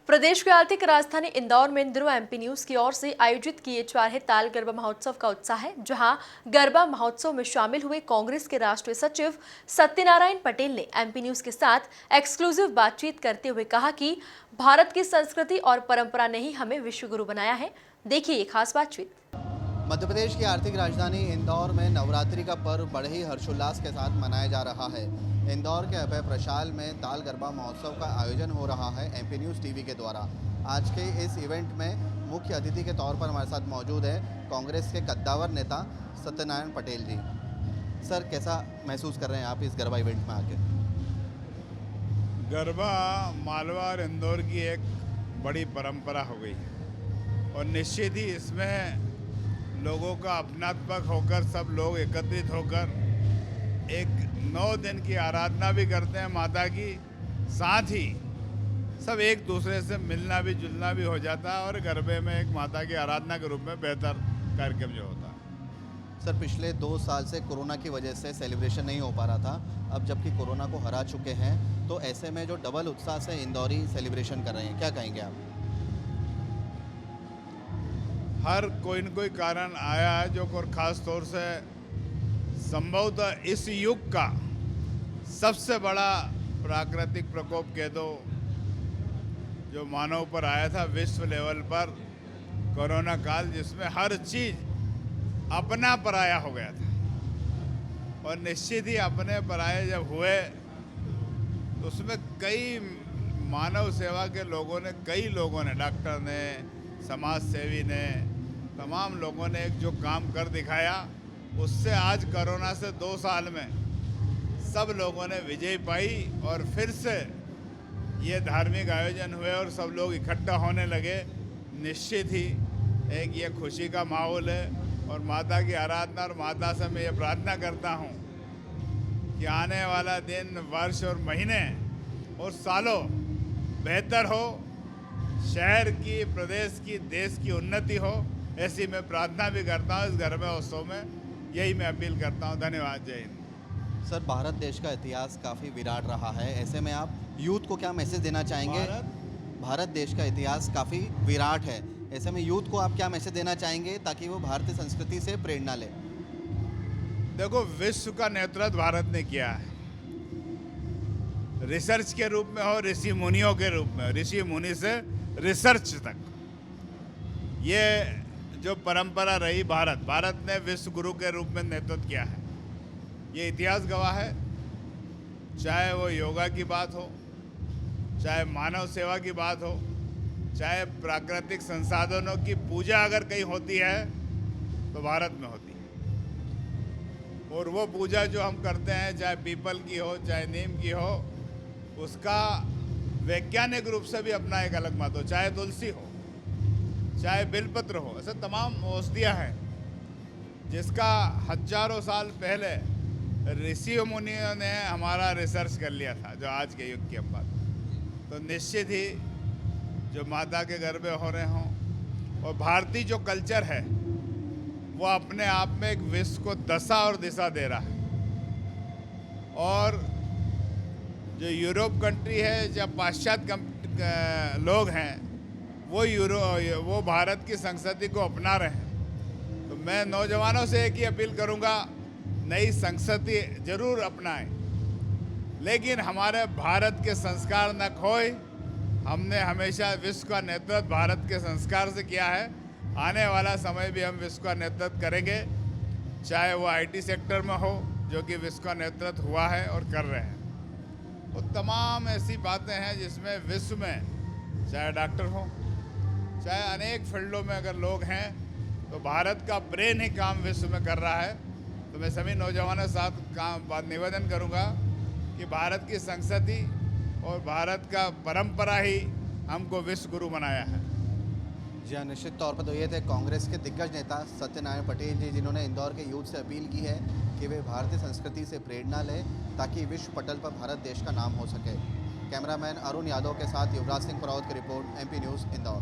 प्रदेश की आर्थिक राजधानी इंदौर में इन दिनों एमपी न्यूज की ओर से आयोजित किए जा रहे ताल गरबा महोत्सव का उत्साह है, जहां गरबा महोत्सव में शामिल हुए कांग्रेस के राष्ट्रीय सचिव सत्यनारायण पटेल ने एमपी न्यूज के साथ एक्सक्लूसिव बातचीत करते हुए कहा कि भारत की संस्कृति और परंपरा ने ही हमें विश्वगुरु बनाया है। देखिए ये खास बातचीत। मध्य प्रदेश की आर्थिक राजधानी इंदौर में नवरात्रि का पर्व बड़े ही हर्षोल्लास के साथ मनाया जा रहा है। इंदौर के अभय प्रशाल में ताल गरबा महोत्सव का आयोजन हो रहा है एमपी न्यूज़ टीवी के द्वारा। आज के इस इवेंट में मुख्य अतिथि के तौर पर हमारे साथ मौजूद है कांग्रेस के कद्दावर नेता सत्यनारायण पटेल जी। सर, कैसा महसूस कर रहे हैं आप इस गरबा इवेंट में आके? गरबा मालवा और इंदौर की एक बड़ी परंपरा हो गई है और निश्चित ही इसमें लोगों का अपनात्मक होकर सब लोग एकत्रित होकर एक 9 दिन की आराधना भी करते हैं माता की, साथ ही सब एक दूसरे से मिलना भी जुलना भी हो जाता है और गरबे में एक माता की आराधना के रूप में बेहतर कार्यक्रम जो होता है। सर, पिछले 2 साल से कोरोना की वजह से सेलिब्रेशन नहीं हो पा रहा था, अब जबकि कोरोना को हरा चुके हैं तो ऐसे में जो डबल उत्साह से इंदौरी सेलिब्रेशन कर रहे हैं, क्या कहेंगे आप? हर कोई न कोई कारण आया है जो और ख़ास तौर से संभवतः इस युग का सबसे बड़ा प्राकृतिक प्रकोप कह दो जो मानव पर आया था विश्व लेवल पर, कोरोना काल, जिसमें हर चीज़ अपना पराया हो गया था। और निश्चित ही अपने पराये जब हुए तो उसमें कई मानव सेवा के लोगों ने, कई लोगों ने, डॉक्टर ने, समाज सेवी ने, तमाम लोगों ने एक जो काम कर दिखाया, उससे आज कोरोना से 2 साल में सब लोगों ने विजय पाई और फिर से ये धार्मिक आयोजन हुए और सब लोग इकट्ठा होने लगे। निश्चित ही एक ये खुशी का माहौल है और माता की आराधना, और माता से मैं ये प्रार्थना करता हूँ कि आने वाला दिन, वर्ष और महीने और सालों बेहतर हो, शहर की, प्रदेश की, देश की उन्नति हो, ऐसी मैं प्रार्थना भी करता हूँ। इस गरबा उत्सव में यही मैं अपील करता हूँ। धन्यवाद। जय हिंद। सर, भारत देश का इतिहास काफ़ी विराट रहा है, ऐसे में आप यूथ को क्या मैसेज देना चाहेंगे? भारत देश का इतिहास काफ़ी विराट है, ऐसे में यूथ को आप क्या मैसेज देना चाहेंगे ताकि वो भारतीय संस्कृति से प्रेरणा ले? देखो, विश्व का नेतृत्व भारत ने किया है, रिसर्च के रूप में हो, ऋषि मुनियों के रूप में, ऋषि मुनि से रिसर्च तक। ये जो परंपरा रही, भारत ने विश्व गुरु के रूप में नेतृत्व किया है, ये इतिहास गवाह है। चाहे वो योगा की बात हो, चाहे मानव सेवा की बात हो, चाहे प्राकृतिक संसाधनों की पूजा अगर कहीं होती है तो भारत में होती है। और वो पूजा जो हम करते हैं, चाहे पीपल की हो, चाहे नीम की हो, उसका वैज्ञानिक रूप से भी अपना एक अलग मत हो। चाहे तुलसी हो, चाहे बिलपत्र हो, ऐसे तमाम औषधियाँ हैं जिसका हजारों साल पहले ऋषि मुनियों ने हमारा रिसर्च कर लिया था, जो आज के युग की हम बात। तो निश्चित ही जो माता के गरबे हो रहे हों और भारतीय जो कल्चर है वो अपने आप में एक विश्व को दशा और दिशा दे रहा है। और जो यूरोप कंट्री है, जब पाश्चात्य लोग हैं, वो भारत की संस्कृति को अपना रहे हैं। तो मैं नौजवानों से एक ही अपील करूंगा, नई संस्कृति जरूर अपनाएं, लेकिन हमारे भारत के संस्कार न खोए। हमने हमेशा विश्व का नेतृत्व भारत के संस्कार से किया है, आने वाला समय भी हम विश्व का नेतृत्व करेंगे, चाहे वो आईटी सेक्टर में हो, जो कि विश्व का नेतृत्व हुआ है और कर रहे हैं। तो तमाम ऐसी बातें हैं जिसमें विश्व में, चाहे डॉक्टर हो, चाहे अनेक फील्डों में अगर लोग हैं, तो भारत का ब्रेन ही काम विश्व में कर रहा है। तो मैं सभी नौजवानों के साथ निवेदन करूंगा कि भारत की संस्कृति और भारत का परंपरा ही हमको विश्व गुरु बनाया है। जी हाँ, निश्चित तौर पर तो ये थे कांग्रेस के दिग्गज नेता सत्यनारायण पटेल जी, जिन्होंने इंदौर के यूथ से अपील की है कि वे भारतीय संस्कृति से प्रेरणा लें ताकि विश्व पटल पर भारत देश का नाम हो सके। कैमरामैन अरुण यादव के साथ युवराज सिंह पराउत की रिपोर्ट, एमपी न्यूज़, इंदौर।